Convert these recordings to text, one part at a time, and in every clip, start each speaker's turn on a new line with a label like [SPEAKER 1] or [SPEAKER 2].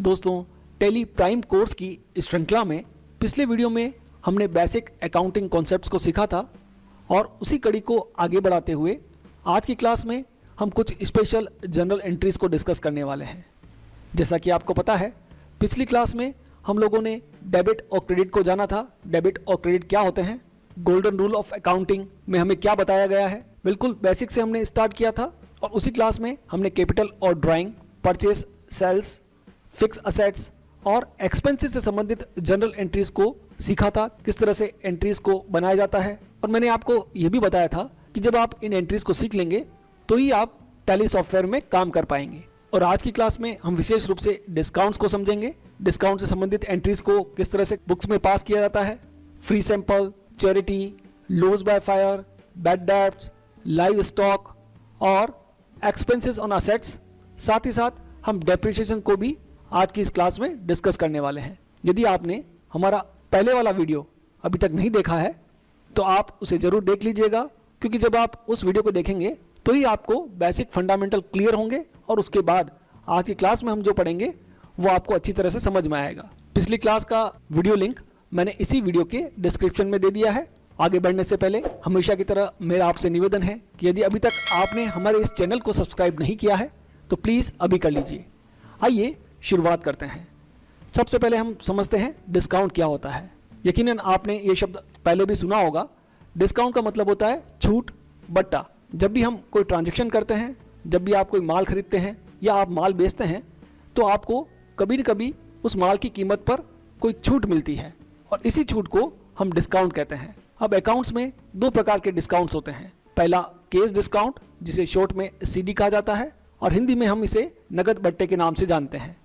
[SPEAKER 1] दोस्तों, tally prime course की इस श्रृंखला में पिछले वीडियो में हमने बेसिक अकाउंटिंग कॉन्सेप्ट्स को सीखा था और उसी कड़ी को आगे बढ़ाते हुए आज की क्लास में हम कुछ स्पेशल जनरल एंट्रीज को डिस्कस करने वाले हैं। जैसा कि आपको पता है, पिछली क्लास में हम लोगों ने डेबिट और क्रेडिट को जाना था। डेबिट और क्रेडिट क्या होते हैं, गोल्डन रूल ऑफ अकाउंटिंग में हमें क्या बताया गया है, बिल्कुल बेसिक से हमने स्टार्ट किया था। और उसी क्लास में हमने कैपिटल और drawing, purchase, sales, fix assets और एक्सपेंसेस से संबंधित जनरल एंट्रीज को सीखा था, किस तरह से एंट्रीज को बनाया जाता है। और मैंने आपको यह भी बताया था कि जब आप इन एंट्रीज को सीख लेंगे तो ही आप टैली सॉफ्टवेयर में काम कर पाएंगे। और आज की क्लास में हम विशेष रूप से डिस्काउंट्स को समझेंगे। डिस्काउंट से संबंधित एंट्रीज को किस तरह से बुक्स में पास किया जाता है, free sample, charity, loss by fire, bad debts, live stock और एक्सपेंसेस ऑन असेट्स। साथ ही साथ हम डेप्रिसिएशन को भी आज की इस क्लास में डिस्कस करने वाले हैं। यदि आपने हमारा पहले वाला वीडियो अभी तक नहीं देखा है तो आप उसे ज़रूर देख लीजिएगा, क्योंकि जब आप उस वीडियो को देखेंगे तो ही आपको बेसिक फंडामेंटल क्लियर होंगे और उसके बाद आज की क्लास में हम जो पढ़ेंगे वो आपको अच्छी तरह से समझ में आएगा। पिछली क्लास का वीडियो लिंक मैंने इसी वीडियो के डिस्क्रिप्शन में दे दिया है। आगे बढ़ने से पहले हमेशा की तरह मेरा आपसे निवेदन है कि यदि अभी तक आपने हमारे इस चैनल को सब्सक्राइब नहीं किया है तो प्लीज़ अभी कर लीजिए। आइए शुरुआत करते हैं। सबसे पहले हम समझते हैं डिस्काउंट क्या होता है। यकीनन आपने ये शब्द पहले भी सुना होगा। डिस्काउंट का मतलब होता है छूट, बट्टा। जब भी हम कोई ट्रांजैक्शन करते हैं, जब भी आप कोई माल खरीदते हैं या आप माल बेचते हैं, तो आपको कभी न कभी उस माल की कीमत पर कोई छूट मिलती है और इसी छूट को हम डिस्काउंट कहते हैं। अब अकाउंट्स में दो प्रकार के डिस्काउंट्स होते हैं। पहला कैश डिस्काउंट, जिसे शॉर्ट में सीडी कहा जाता है और हिंदी में हम इसे नगद बट्टे के नाम से जानते हैं।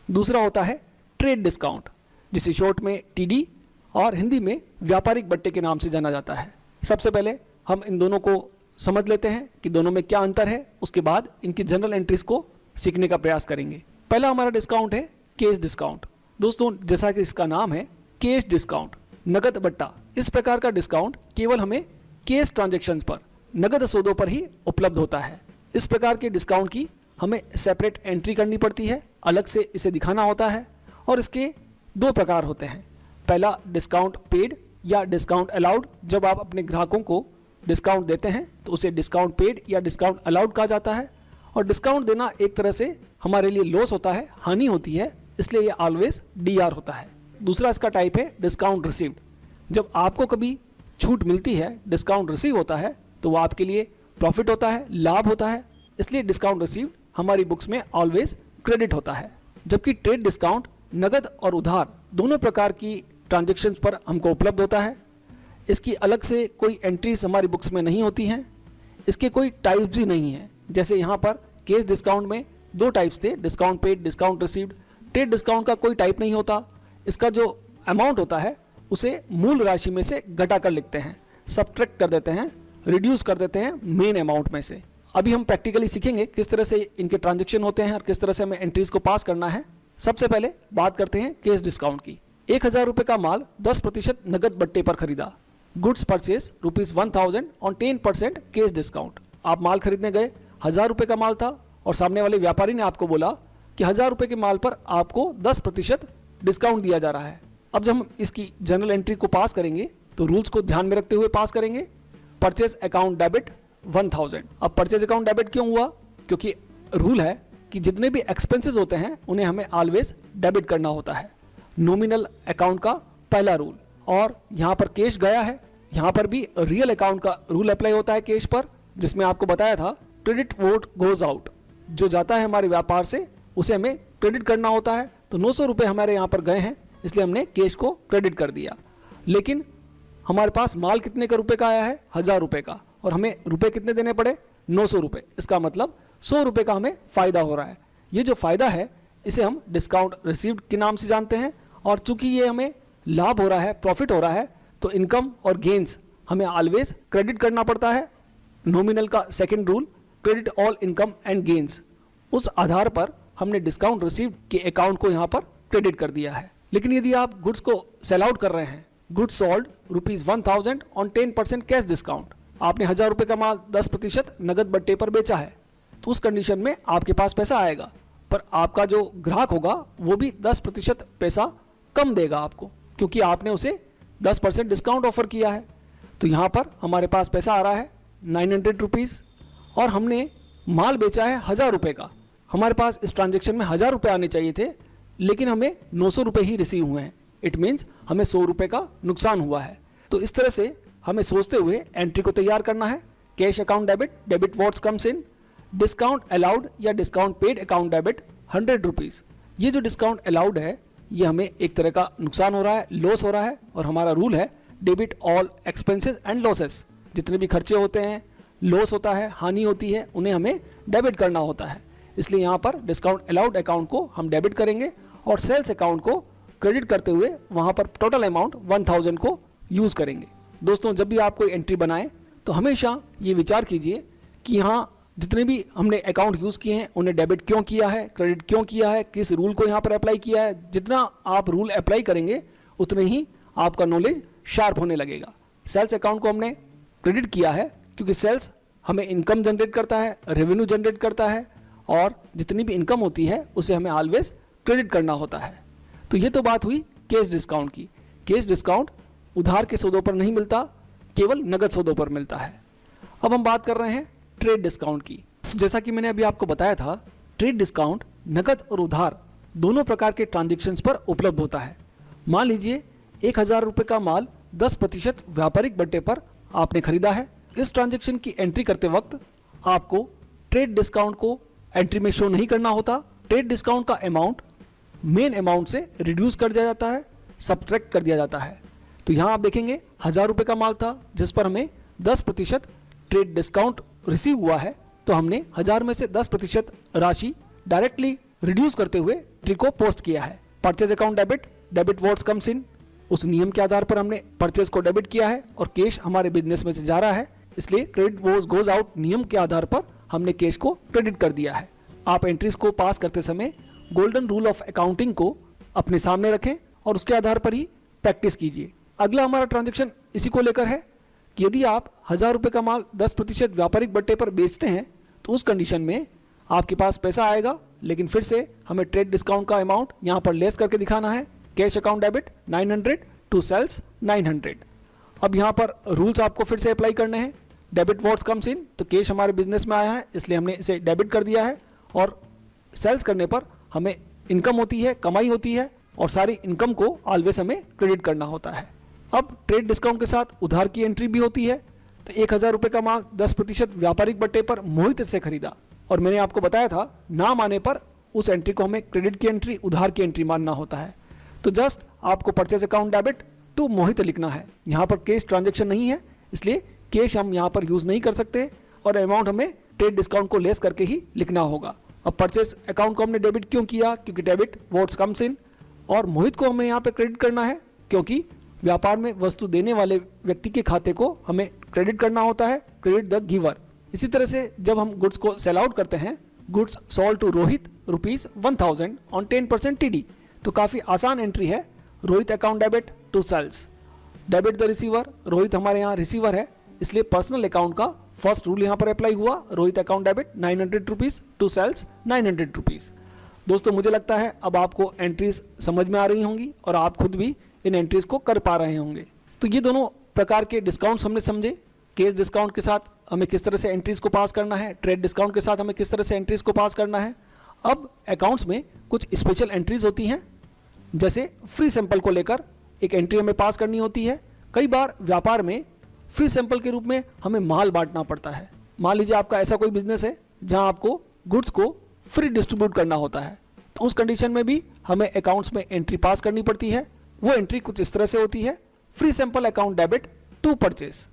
[SPEAKER 1] दूसरा होता है ट्रेड डिस्काउंट, जिसे शॉर्ट में टीडी और हिंदी में व्यापारिक बट्टे के नाम से जाना जाता है। सबसे पहले हम इन दोनों को समझ लेते हैं कि दोनों में क्या अंतर है, उसके बाद इनकी जनरल एंट्रीज को सीखने का प्रयास करेंगे। पहला हमारा डिस्काउंट है कैश डिस्काउंट। दोस्तों, जैसा कि इसका नाम है कैश डिस्काउंट, नगद बट्टा, इस प्रकार का डिस्काउंट केवल हमें कैश ट्रांजैक्शंस पर, नगद सौदों पर ही उपलब्ध होता है। इस प्रकार के डिस्काउंट की हमें सेपरेट एंट्री करनी पड़ती है, अलग से इसे दिखाना होता है और इसके दो प्रकार होते हैं। पहला डिस्काउंट पेड या डिस्काउंट अलाउड। जब आप अपने ग्राहकों को डिस्काउंट देते हैं तो उसे डिस्काउंट पेड या डिस्काउंट अलाउड कहा जाता है। और डिस्काउंट देना एक तरह से हमारे लिए लॉस होता है, हानि होती है, इसलिए ये ऑलवेज डीआर होता है। दूसरा इसका टाइप है डिस्काउंट रिसीव्ड। जब आपको कभी छूट मिलती है, डिस्काउंट रिसीव होता है, तो वो आपके लिए प्रॉफिट होता है, लाभ होता है, इसलिए डिस्काउंट रिसीव्ड हमारी बुक्स में ऑलवेज क्रेडिट होता है। जबकि ट्रेड डिस्काउंट नगद और उधार दोनों प्रकार की ट्रांजैक्शंस पर हमको उपलब्ध होता है। इसकी अलग से कोई एंट्रीज हमारी बुक्स में नहीं होती हैं। इसके कोई टाइप्स भी नहीं हैं। जैसे यहाँ पर कैश डिस्काउंट में दो टाइप्स थे, discount paid, discount received. Trade discount का कोई टाइप नहीं होता। इसका जो अमाउंट होता है उसे मूल राशि में से घटा कर लिखते हैं, सब्ट्रैक्ट कर देते हैं, रिड्यूस कर देते हैं मेन अमाउंट में से। अभी हम प्रैक्टिकली सीखेंगे किस तरह से इनके ट्रांजैक्शन होते हैं और किस तरह से हमें एंट्रीज को पास करना है। सबसे पहले बात करते हैं कैश डिस्काउंट की। 1000 रुपये का माल 10% नगद बट्टे पर खरीदा। Goods purchase ₹1000 on 10% cash discount. आप माल खरीदने गए, 1000 रुपये का माल था और सामने वाले व्यापारी ने आपको बोला कि 1000 रुपये के माल पर आपको 10% डिस्काउंट दिया जा रहा है। अब जब हम इसकी जनरल एंट्री को पास करेंगे तो रूल्स को ध्यान में रखते हुए पास करेंगे। Purchase account debit 1000। अब परचेज अकाउंट डेबिट क्यों हुआ? क्योंकि रूल है कि जितने भी एक्सपेंसेस होते हैं उन्हें हमें ऑलवेज डेबिट करना होता है। नॉमिनल अकाउंट का पहला रूल। और यहाँ पर कैश गया है, यहाँ पर भी रियल अकाउंट का रूल अप्लाई होता है कैश पर, जिसमें आपको बताया था क्रेडिट वोट गोज आउट। जो जाता है हमारे व्यापार से उसे हमें क्रेडिट करना होता है। तो 900 रुपये हमारे यहाँ पर गए हैं, इसलिए हमने कैश को क्रेडिट कर दिया। लेकिन हमारे पास माल कितने का रुपए का आया है? 1000 रुपये का, और हमें रुपए कितने देने पड़े? 900 रुपये। इसका मतलब 100 रुपये का हमें फ़ायदा हो रहा है। ये जो फ़ायदा है इसे हम डिस्काउंट रिसीव्ड के नाम से जानते हैं। और चूंकि ये हमें लाभ हो रहा है, प्रॉफिट हो रहा है, तो इनकम और गेंस हमें ऑलवेज क्रेडिट करना पड़ता है। नॉमिनल का second rule, credit all income and gains. उस आधार पर हमने डिस्काउंट रिसीव्ड के अकाउंट को यहाँ पर क्रेडिट कर दिया है। लेकिन यदि आप गुड्स को सेल आउट कर रहे हैं, goods sold ₹1000 on 10% cash discount, आपने 1000 रुपये का माल 10% नगद बट्टे पर बेचा है, तो उस कंडीशन में आपके पास पैसा आएगा, पर आपका जो ग्राहक होगा वो भी 10% पैसा कम देगा आपको, क्योंकि आपने उसे 10% डिस्काउंट ऑफर किया है। तो यहाँ पर हमारे पास पैसा आ रहा है 900 रुपीज़ और हमने माल बेचा है 1000 रुपये का। हमारे पास इस ट्रांजेक्शन में 1000 रुपये आने चाहिए थे, लेकिन हमें 900 रुपये ही रिसीव हुए हैं। इट मीन्स हमें 100 रुपये का नुकसान हुआ है। तो इस तरह से हमें सोचते हुए एंट्री को तैयार करना है। Cash account debit, debit what's comes in, discount allowed या discount paid account debit 100 rupees. ये जो डिस्काउंट अलाउड है ये हमें एक तरह का नुकसान हो रहा है, लॉस हो रहा है, और हमारा रूल है debit all expenses and losses. जितने भी खर्चे होते हैं, लॉस होता है, हानि होती है, उन्हें हमें डेबिट करना होता है। इसलिए यहाँ पर डिस्काउंट अलाउड अकाउंट को हम डेबिट करेंगे और सेल्स अकाउंट को क्रेडिट करते हुए वहाँ पर टोटल अमाउंट 1000 को यूज़ करेंगे। दोस्तों, जब भी आप कोई एंट्री बनाएं तो हमेशा ये विचार कीजिए कि यहाँ जितने भी हमने अकाउंट यूज़ किए हैं उन्हें डेबिट क्यों किया है, क्रेडिट क्यों किया है, किस रूल को यहाँ पर अप्लाई किया है। जितना आप रूल अप्लाई करेंगे उतने ही आपका नॉलेज शार्प होने लगेगा। सेल्स अकाउंट को हमने क्रेडिट किया है क्योंकि सेल्स हमें इनकम जनरेट करता है, रेवेन्यू जनरेट करता है, और जितनी भी इनकम होती है उसे हमें ऑलवेज क्रेडिट करना होता है। तो ये तो बात हुई कैश डिस्काउंट की। कैश डिस्काउंट उधार के सौदों पर नहीं मिलता, केवल नगद सौदों पर मिलता है। अब हम बात कर रहे हैं ट्रेड डिस्काउंट की। जैसा कि मैंने अभी आपको बताया था, ट्रेड डिस्काउंट नगद और उधार दोनों प्रकार के ट्रांजेक्शन्स पर उपलब्ध होता है। मान लीजिए 1000 रुपये का माल 10% व्यापारिक बट्टे पर आपने खरीदा है। इस ट्रांजेक्शन की एंट्री करते वक्त आपको ट्रेड डिस्काउंट को एंट्री में शो नहीं करना होता। ट्रेड डिस्काउंट का अमाउंट मेन अमाउंट से रिड्यूस कर दिया जाता है, सब्ट्रैक्ट कर दिया जाता है। तो यहाँ आप देखेंगे 1000 रुपये का माल था जिस पर हमें 10% ट्रेड डिस्काउंट रिसीव हुआ है, तो हमने 1000 में से 10% राशि डायरेक्टली रिड्यूस करते हुए एंट्री को पोस्ट किया है। Purchase account debit, debit what's comes इन, उस नियम के आधार पर हमने परचेज को डेबिट किया है और कैश हमारे बिजनेस में से जा रहा है, इसलिए क्रेडिट गोज आउट नियम के आधार पर हमने कैश को क्रेडिट कर दिया है। आप एंट्रीज को पास करते समय गोल्डन रूल ऑफ अकाउंटिंग को अपने सामने रखें और उसके आधार पर ही प्रैक्टिस कीजिए। अगला हमारा ट्रांजेक्शन इसी को लेकर है कि यदि आप 1000 रुपये का माल 10% व्यापारिक बट्टे पर बेचते हैं तो उस कंडीशन में आपके पास पैसा आएगा, लेकिन फिर से हमें ट्रेड डिस्काउंट का अमाउंट यहाँ पर लेस करके दिखाना है। Cash account debit 900 to sales 900। अब यहाँ पर रूल्स आपको फिर से अप्लाई करने हैं। डेबिट व्हाट्स कम्स इन, तो कैश हमारे बिजनेस में आया है इसलिए हमने इसे डेबिट कर दिया है, और सेल्स करने पर हमें इनकम होती है, कमाई होती है, और सारी इनकम को ऑलवेज हमें क्रेडिट करना होता है। अब ट्रेड डिस्काउंट के साथ उधार की एंट्री भी होती है। तो 1000 रुपये का माल 10% व्यापारिक बट्टे पर मोहित से खरीदा, और मैंने आपको बताया था नाम आने पर उस एंट्री को हमें क्रेडिट की एंट्री, उधार की एंट्री मानना होता है। तो जस्ट आपको परचेज अकाउंट डेबिट टू मोहित लिखना है। यहाँ पर कैश ट्रांजेक्शन नहीं है इसलिए कैश हम यहाँ पर यूज़ नहीं कर सकते, और अमाउंट हमें ट्रेड डिस्काउंट को लेस करके ही लिखना होगा। अब परचेज अकाउंट को हमने डेबिट क्यों किया, क्योंकि डेबिट व्हाट्स कम्स इन, और मोहित को हमें यहाँ पे क्रेडिट करना है क्योंकि व्यापार में वस्तु देने वाले व्यक्ति के खाते को हमें क्रेडिट करना होता है, क्रेडिट द गिवर। इसी तरह से जब हम गुड्स को सेल आउट करते हैं, goods sold to Rohit ₹1000 on 10% TD, तो काफ़ी आसान एंट्री है। Rohit account debit to sales, debit the receiver, Rohit हमारे यहाँ रिसीवर है इसलिए पर्सनल अकाउंट का फर्स्ट रूल यहाँ पर अप्लाई हुआ। Rohit account debit 900 rupees to sales 900 rupees. दोस्तों, मुझे लगता है अब आपको एंट्रीज समझ में आ रही होंगी और आप खुद भी इन एंट्रीज को कर पा रहे होंगे। तो ये दोनों प्रकार के डिस्काउंट्स हमने समझे। कैश डिस्काउंट के साथ हमें किस तरह से एंट्रीज को पास करना है, ट्रेड डिस्काउंट के साथ हमें किस तरह से एंट्रीज को पास करना है। अब अकाउंट्स में कुछ स्पेशल एंट्रीज होती हैं, जैसे फ्री सैंपल को लेकर एक एंट्री हमें पास करनी होती है। कई बार व्यापार में फ्री सैंपल के रूप में हमें माल बांटना पड़ता है। मान लीजिए आपका ऐसा कोई बिजनेस है जहां आपको गुड्स को फ्री डिस्ट्रीब्यूट करना होता है, तो उस कंडीशन में भी हमें अकाउंट्स में एंट्री पास करनी पड़ती है। वो एंट्री कुछ इस तरह से होती है, free sample account debit to purchase.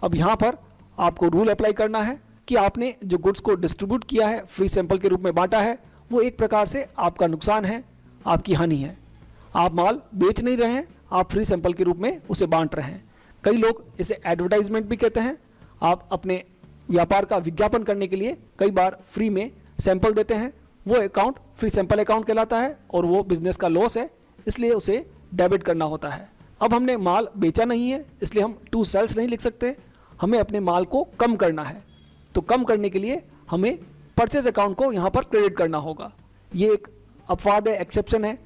[SPEAKER 1] अब यहाँ पर आपको रूल अप्लाई करना है कि आपने जो गुड्स को डिस्ट्रीब्यूट किया है, फ्री सैंपल के रूप में बांटा है, वो एक प्रकार से आपका नुकसान है, आपकी हानि है। आप माल बेच नहीं रहे हैं, आप फ्री सैंपल के रूप में उसे बांट रहे हैं। कई लोग इसे एडवर्टाइजमेंट भी कहते हैं। आप अपने व्यापार का विज्ञापन करने के लिए कई बार फ्री में सैंपल देते हैं, वो अकाउंट फ्री सैंपल अकाउंट कहलाता है और वो बिजनेस का लॉस है, इसलिए उसे डेबिट करना होता है। अब हमने माल बेचा नहीं है इसलिए हम टू सेल्स नहीं लिख सकते, हमें अपने माल को कम करना है। तो कम करने के लिए हमें परचेज अकाउंट को यहाँ पर क्रेडिट करना होगा। ये एक अपवाद है, एक्सेप्शन है।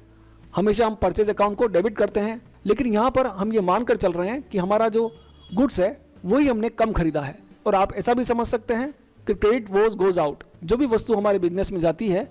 [SPEAKER 1] हमेशा हम परचेज अकाउंट को डेबिट करते हैं, लेकिन यहाँ पर हम ये मानकर चल रहे हैं कि हमारा जो गुड्स है वही हमने कम खरीदा है। और आप ऐसा भी समझ सकते हैं कि क्रेडिट वॉज गोज आउट, जो भी वस्तु हमारे बिजनेस में जाती है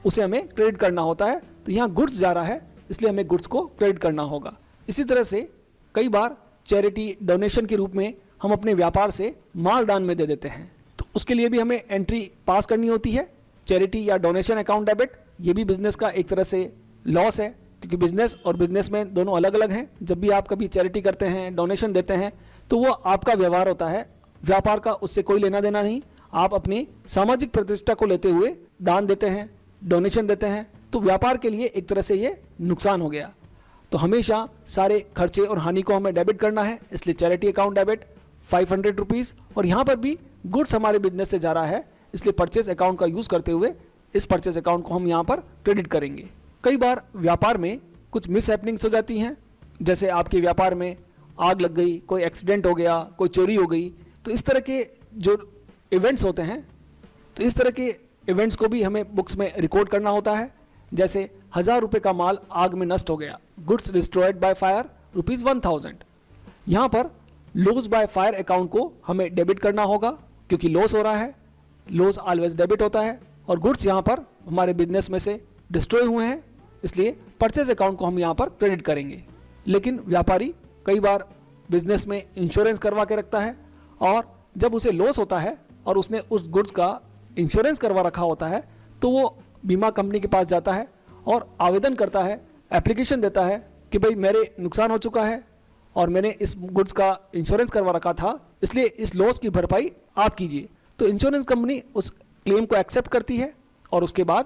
[SPEAKER 1] उसे हमें क्रेडिट करना होता है। तो यहाँ गुड्स जा रहा है, इसलिए हमें गुड्स को क्रेडिट करना होगा। इसी तरह से कई बार चैरिटी डोनेशन के रूप में हम अपने व्यापार से माल दान में दे देते हैं, तो उसके लिए भी हमें एंट्री पास करनी होती है, चैरिटी या डोनेशन अकाउंट डेबिट। ये भी बिजनेस का एक तरह से लॉस है, क्योंकि बिजनेस और बिजनेसमैन दोनों अलग अलग हैं। जब भी आप कभी चैरिटी करते हैं, डोनेशन देते हैं, तो वो आपका व्यवहार होता है, व्यापार का उससे कोई लेना देना नहीं। आप अपनी सामाजिक प्रतिष्ठा को लेते हुए दान देते हैं, डोनेशन देते हैं, तो व्यापार के लिए एक तरह से ये नुकसान हो गया। तो हमेशा सारे खर्चे और हानि को हमें डेबिट करना है, इसलिए चैरिटी अकाउंट डेबिट 500 रुपीज़। और यहाँ पर भी गुड्स हमारे बिजनेस से जा रहा है, इसलिए परचेज अकाउंट का यूज़ करते हुए इस परचेज अकाउंट को हम यहाँ पर क्रेडिट करेंगे। कई बार व्यापार में कुछ मिस हैपनिंग्स हो जाती हैं, जैसे आपके व्यापार में आग लग गई, कोई एक्सीडेंट हो गया, कोई चोरी हो गई। तो इस तरह के जो इवेंट्स होते हैं, तो इस तरह के इवेंट्स को भी हमें बुक्स में रिकॉर्ड करना होता है। जैसे 1000 रुपये का माल आग में नष्ट हो गया, गुड्स डिस्ट्रॉयड बाय फायर ₹1000। यहाँ पर लॉस बाय फायर अकाउंट को हमें डेबिट करना होगा, क्योंकि लॉस हो रहा है, लॉस ऑलवेज डेबिट होता है। और गुड्स यहाँ पर हमारे बिजनेस में से डिस्ट्रॉय हुए हैं, इसलिए परचेज अकाउंट को हम यहाँ पर क्रेडिट करेंगे। लेकिन व्यापारी कई बार बिजनेस में इंश्योरेंस करवा के रखता है, और जब उसे लॉस होता है और उसने उस गुड्स का इंश्योरेंस करवा रखा होता है, तो वो बीमा कंपनी के पास जाता है और आवेदन करता है, एप्लीकेशन देता है कि भाई मेरे नुकसान हो चुका है और मैंने इस गुड्स का इंश्योरेंस करवा रखा था, इसलिए इस लॉस की भरपाई आप कीजिए। तो इंश्योरेंस कंपनी उस क्लेम को एक्सेप्ट करती है और उसके बाद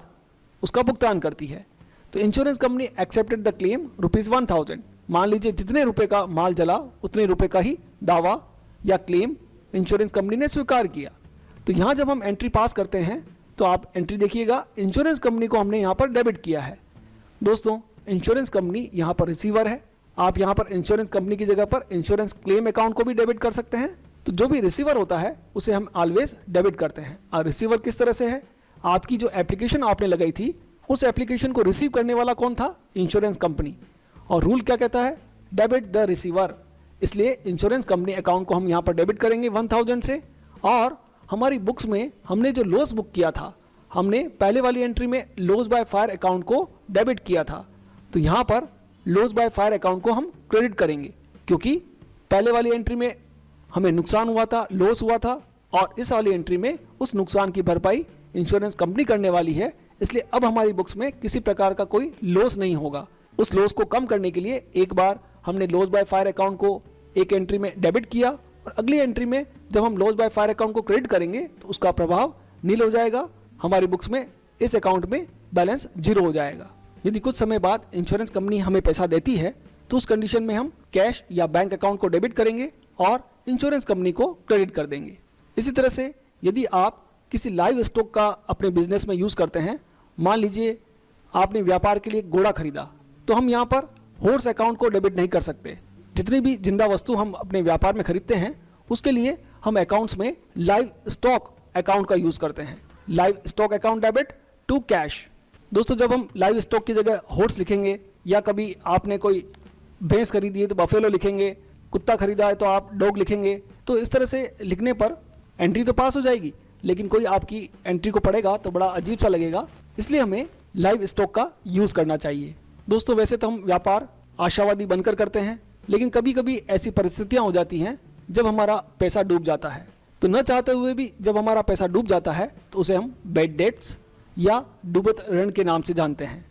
[SPEAKER 1] उसका भुगतान करती है। तो insurance company accepted the claim ₹1000। मान लीजिए जितने रुपए का माल जला उतने रुपए का ही दावा या क्लेम इंश्योरेंस कंपनी ने स्वीकार किया। तो यहाँ जब हम एंट्री पास करते हैं तो आप एंट्री देखिएगा, इंश्योरेंस कंपनी को हमने यहाँ पर डेबिट किया है। दोस्तों, इंश्योरेंस कंपनी यहाँ पर रिसीवर है। आप यहाँ पर इंश्योरेंस कंपनी की जगह पर इंश्योरेंस क्लेम अकाउंट को भी डेबिट कर सकते हैं। तो जो भी रिसीवर होता है उसे हम ऑलवेज डेबिट करते हैं। और रिसीवर किस तरह से है, आपकी जो एप्लीकेशन आपने लगाई थी उस एप्लीकेशन को रिसीव करने वाला कौन था, इंश्योरेंस कंपनी। और रूल क्या कहता है, डेबिट द रिसीवर। इसलिए इंश्योरेंस कंपनी अकाउंट को हम यहाँ पर डेबिट करेंगे 1000 से। और हमारी बुक्स में हमने जो लॉस बुक किया था, हमने पहले वाली एंट्री में लॉस बाय फायर अकाउंट को डेबिट किया था, तो यहाँ पर लॉस बाय फायर अकाउंट को हम क्रेडिट करेंगे, क्योंकि पहले वाली एंट्री में हमें नुकसान हुआ था, लॉस हुआ था, और इस वाली एंट्री में उस नुकसान की भरपाई इंश्योरेंस कंपनी करने वाली है। इसलिए अब हमारी बुक्स में किसी प्रकार का कोई लॉस नहीं होगा। उस लॉस को कम करने के लिए एक बार हमने लॉस बाय फायर अकाउंट को एक एंट्री में डेबिट किया, और अगली एंट्री में जब हम लॉस बाय फायर अकाउंट को क्रेडिट करेंगे तो उसका प्रभाव नील हो जाएगा। हमारी बुक्स में इस अकाउंट में बैलेंस 0 हो जाएगा। यदि कुछ समय बाद इंश्योरेंस कंपनी हमें पैसा देती है तो उस कंडीशन में हम कैश या बैंक अकाउंट को डेबिट करेंगे और इंश्योरेंस कंपनी को क्रेडिट कर देंगे। इसी तरह से यदि आप किसी लाइव स्टॉक का अपने बिजनेस में यूज़ करते हैं, मान लीजिए आपने व्यापार के लिए घोड़ा खरीदा, तो हम यहाँ पर हॉर्स अकाउंट को डेबिट नहीं कर सकते। जितनी भी जिंदा वस्तु हम अपने व्यापार में खरीदते हैं उसके लिए हम अकाउंट्स में लाइव स्टॉक अकाउंट का यूज़ करते हैं। Live stock account debit to cash. दोस्तों, जब हम लाइव स्टॉक की जगह हॉर्स लिखेंगे, या कभी आपने कोई भैंस खरीदी है तो बफेलो लिखेंगे, कुत्ता खरीदा है तो आप डॉग लिखेंगे, तो इस तरह से लिखने पर एंट्री तो पास हो जाएगी, लेकिन कोई आपकी एंट्री को पढ़ेगा तो बड़ा अजीब सा लगेगा। इसलिए हमें लाइव स्टॉक का यूज़ करना चाहिए। दोस्तों, वैसे तो हम व्यापार आशावादी बनकर करते हैं, लेकिन कभी कभी ऐसी परिस्थितियां हो जाती हैं जब हमारा पैसा डूब जाता है। तो न चाहते हुए भी जब हमारा पैसा डूब जाता है तो उसे हम बैड डेट्स या डूबत ऋण के नाम से जानते हैं।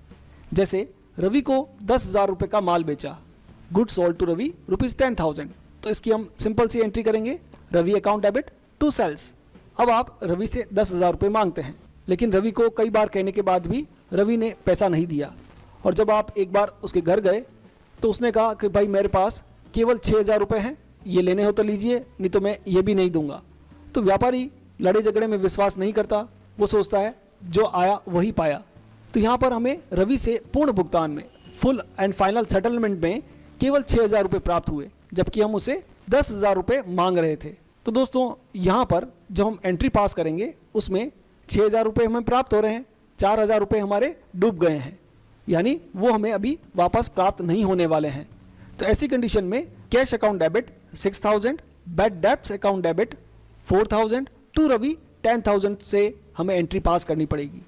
[SPEAKER 1] जैसे रवि को 10,000 रुपये का माल बेचा, गुड सोल्ड टू रवि ₹10,000। तो इसकी हम सिंपल सी एंट्री करेंगे, Ravi account debit to sales. अब आप रवि से 10,000 रुपये मांगते हैं, लेकिन रवि को कई बार कहने के बाद भी रवि ने पैसा नहीं दिया। और जब आप एक बार उसके घर गए तो उसने कहा कि भाई मेरे पास केवल 6,000 रुपये हैं, ये लेने हो तो लीजिए, नहीं तो मैं ये भी नहीं दूंगा। तो व्यापारी लड़े झगड़े में विश्वास नहीं करता, वो सोचता है जो आया वही पाया। तो यहाँ पर हमें रवि से पूर्ण भुगतान में, फुल एंड फाइनल सेटलमेंट में केवल 6,000 रुपये प्राप्त हुए, जबकि हम उसे 10,000 रुपये मांग रहे थे। तो दोस्तों, यहाँ पर जो हम एंट्री पास करेंगे उसमें 6,000 रुपये हमें प्राप्त हो रहे हैं, 4,000 रुपये हमारे डूब गए हैं, यानी वो हमें अभी वापस प्राप्त नहीं होने वाले हैं। तो ऐसी कंडीशन में cash account debit 6,000, bad debts account debit 4,000, to Ravi 10,000 से हमें एंट्री पास करनी पड़ेगी।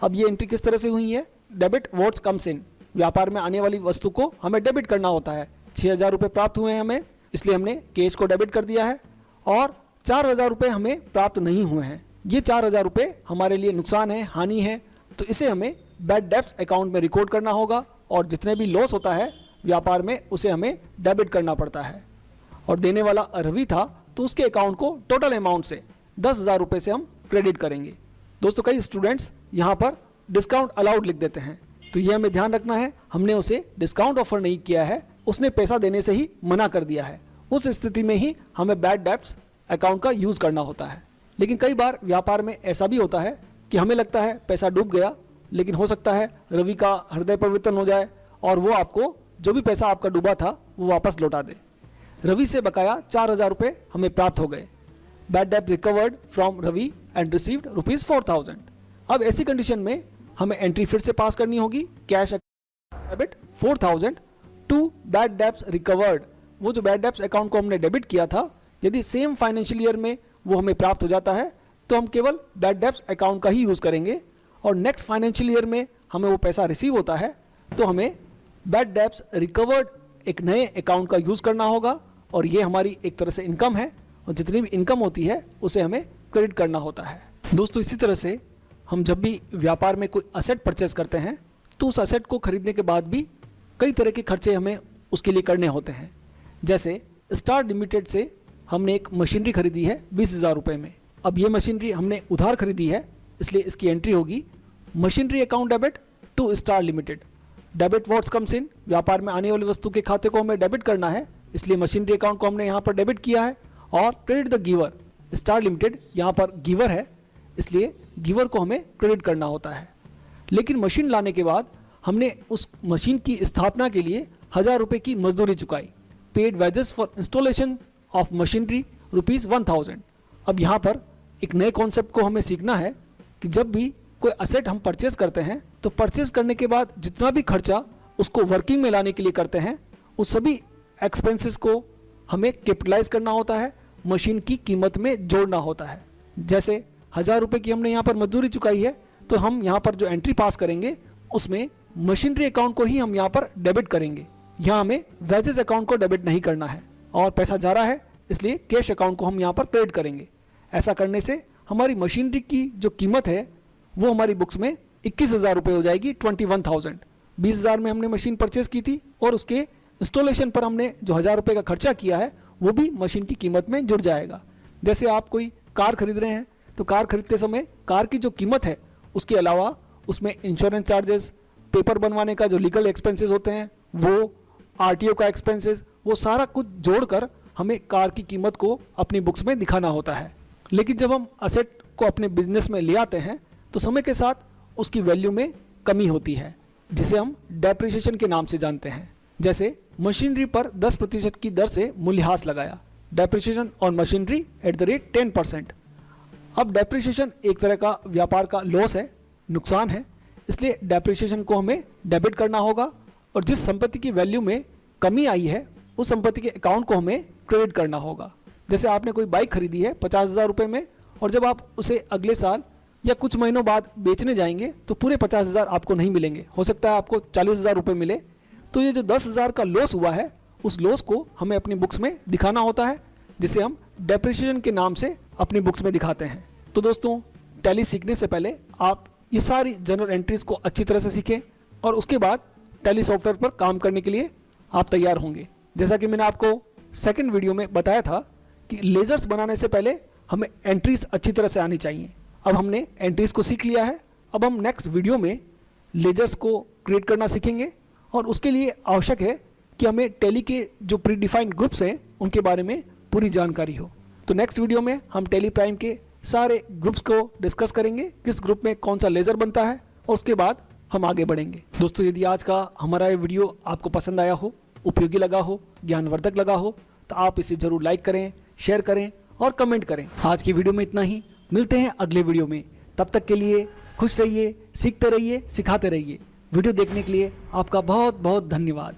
[SPEAKER 1] अब ये एंट्री किस तरह से हुई है? डेबिट व्हाट्स कम्स इन, व्यापार में आने वाली वस्तु को हमें डेबिट करना होता है। 6,000 रुपये प्राप्त हुए हैं हमें, इसलिए हमने कैश को डेबिट कर दिया है, और 4,000 रुपये हमें प्राप्त नहीं हुए हैं। ये 4,000 रुपये हमारे लिए नुकसान है, हानि है, तो इसे हमें बैड डेब्ट्स अकाउंट में रिकॉर्ड करना होगा, और जितने भी लॉस होता है व्यापार में उसे हमें डेबिट करना पड़ता है। और देने वाला रवि था, तो उसके अकाउंट को टोटल अमाउंट से 10,000 रुपये से हम क्रेडिट करेंगे। दोस्तों, कई स्टूडेंट्स यहाँ पर डिस्काउंट अलाउड लिख देते हैं, तो ये हमें ध्यान रखना है, हमने उसे डिस्काउंट ऑफर नहीं किया है, उसने पैसा देने से ही मना कर दिया है। उस स्थिति में ही हमें बैड डेब्ट्स अकाउंट का यूज़ करना होता है। लेकिन कई बार व्यापार में ऐसा भी होता है कि हमें लगता है पैसा डूब गया, लेकिन हो सकता है रवि का हृदय परिवर्तन हो जाए और वो आपको जो भी पैसा आपका डूबा था वो वापस लौटा दे। रवि से बकाया 4,000 रुपये हमें प्राप्त हो गए। बैड डेब्ट recovered from Ravi and received ₹4,000। अब ऐसी कंडीशन में हमें एंट्री फिर से पास करनी होगी, cash debit 4,000 to bad debts recovered. वो जो बैड डेब्ट्स अकाउंट को हमने डेबिट किया था, यदि सेम फाइनेंशियल ईयर में वो हमें प्राप्त हो जाता है तो हम केवल बैड डेब्ट्स अकाउंट का ही यूज़ करेंगे, और नेक्स्ट फाइनेंशियल ईयर में हमें वो पैसा रिसीव होता है तो हमें बैड डेब्ट्स रिकवर्ड एक नए अकाउंट का यूज़ करना होगा, और ये हमारी एक तरह से इनकम है, और जितनी भी इनकम होती है उसे हमें क्रेडिट करना होता है। दोस्तों, इसी तरह से हम जब भी व्यापार में कोई असेट परचेस करते हैं तो उस असेट को खरीदने के बाद भी कई तरह के खर्चे हमें उसके लिए करने होते हैं। जैसे स्टार लिमिटेड से हमने एक मशीनरी खरीदी है 20,000 रुपये में। अब ये मशीनरी हमने उधार खरीदी है, इसलिए इसकी एंट्री होगी machinery account debit to star limited. Debit what's comes in, व्यापार में आने वाली वस्तु के खाते को हमें डेबिट करना है, इसलिए मशीनरी अकाउंट को हमने यहाँ पर डेबिट किया है। और credit the giver, star limited यहाँ पर गिवर है, इसलिए गिवर को हमें क्रेडिट करना होता है। लेकिन मशीन लाने के बाद हमने उस मशीन की स्थापना के लिए 1,000 रुपये की मजदूरी चुकाई। Paid wages for installation of machinery ₹1,000। अब यहाँ पर एक नए कॉन्सेप्ट को हमें सीखना है कि जब भी कोई असेट हम परचेज करते हैं तो परचेज करने के बाद जितना भी खर्चा उसको वर्किंग में लाने के लिए करते हैं, उस सभी एक्सपेंसेस को हमें कैपिटलाइज करना होता है, मशीन की कीमत में जोड़ना होता है। जैसे 1,000 रुपये की हमने यहाँ पर मजदूरी चुकाई है, तो हम यहाँ पर जो एंट्री पास करेंगे उसमें मशीनरी अकाउंट को ही हम यहाँ पर डेबिट करेंगे। यहाँ हमें वेजेस अकाउंट को डेबिट नहीं करना है, और पैसा जा रहा है इसलिए कैश अकाउंट को हम यहाँ पर क्रेडिट करेंगे। ऐसा करने से हमारी मशीनरी की जो कीमत है वो हमारी बुक्स में 21,000 रुपये हो जाएगी, 21,000। 20,000 में हमने मशीन परचेज की थी, और उसके इंस्टॉलेशन पर हमने जो 1,000 रुपये का खर्चा किया है वो भी मशीन की कीमत में जुड़ जाएगा। जैसे आप कोई कार खरीद रहे हैं तो कार खरीदते समय कार की जो कीमत है उसके अलावा उसमें इंश्योरेंस चार्जेस, पेपर बनवाने का जो लीगल एक्सपेंसेस होते हैं वो, आरटीओ का एक्सपेंसेस, वो सारा कुछ जोड़कर हमें कार की कीमत को अपनी बुक्स में दिखाना होता है। लेकिन जब हम असेट को अपने बिजनेस में ले आते हैं तो समय के साथ उसकी वैल्यू में कमी होती है, जिसे हम डेप्रिसिएशन के नाम से जानते हैं। जैसे मशीनरी पर 10% की दर से मूल्यह्रास लगाया, depreciation on machinery at the rate 10%। अब डेप्रिसिएशन एक तरह का व्यापार का लॉस है, नुकसान है, इसलिए डेप्रिसिएशन को हमें डेबिट करना होगा, और जिस संपत्ति की वैल्यू में कमी आई है उस संपत्ति के अकाउंट को हमें क्रेडिट करना होगा। जैसे आपने कोई बाइक खरीदी है 50,000 रुपये में, और जब आप उसे अगले साल या कुछ महीनों बाद बेचने जाएंगे तो पूरे 50,000 आपको नहीं मिलेंगे, हो सकता है आपको 40,000 रुपये मिले। तो ये जो 10,000 का लॉस हुआ है उस लॉस को हमें अपनी बुक्स में दिखाना होता है, जिसे हम डेप्रिसिएशन के नाम से अपनी बुक्स में दिखाते हैं। तो दोस्तों, टैली सीखने से पहले आप ये सारी जनरल एंट्रीज को अच्छी तरह से सीखें, और उसके बाद टैली सॉफ्टवेयर पर काम करने के लिए आप तैयार होंगे। जैसा कि मैंने आपको सेकंड वीडियो में बताया था कि लेजर्स बनाने से पहले हमें एंट्रीज अच्छी तरह से आनी चाहिए। अब हमने एंट्रीज को सीख लिया है, अब हम नेक्स्ट वीडियो में लेजर्स को क्रिएट करना सीखेंगे, और उसके लिए आवश्यक है कि हमें टैली के जो प्री डिफाइंड ग्रुप्स हैं उनके बारे में पूरी जानकारी हो। तो नेक्स्ट वीडियो में हम टैली प्राइम के सारे ग्रुप्स को डिस्कस करेंगे, किस ग्रुप में कौन सा लेज़र बनता है, और उसके बाद हम आगे बढ़ेंगे। दोस्तों, यदि आज का हमारा ये वीडियो आपको पसंद आया हो, उपयोगी लगा हो, ज्ञानवर्धक लगा हो, तो आप इसे ज़रूर लाइक करें, शेयर करें और कमेंट करें। आज की वीडियो में इतना ही, मिलते हैं अगले वीडियो में। तब तक के लिए खुश रहिए, सीखते रहिए, सिखाते रहिए। वीडियो देखने के लिए आपका बहुत बहुत धन्यवाद।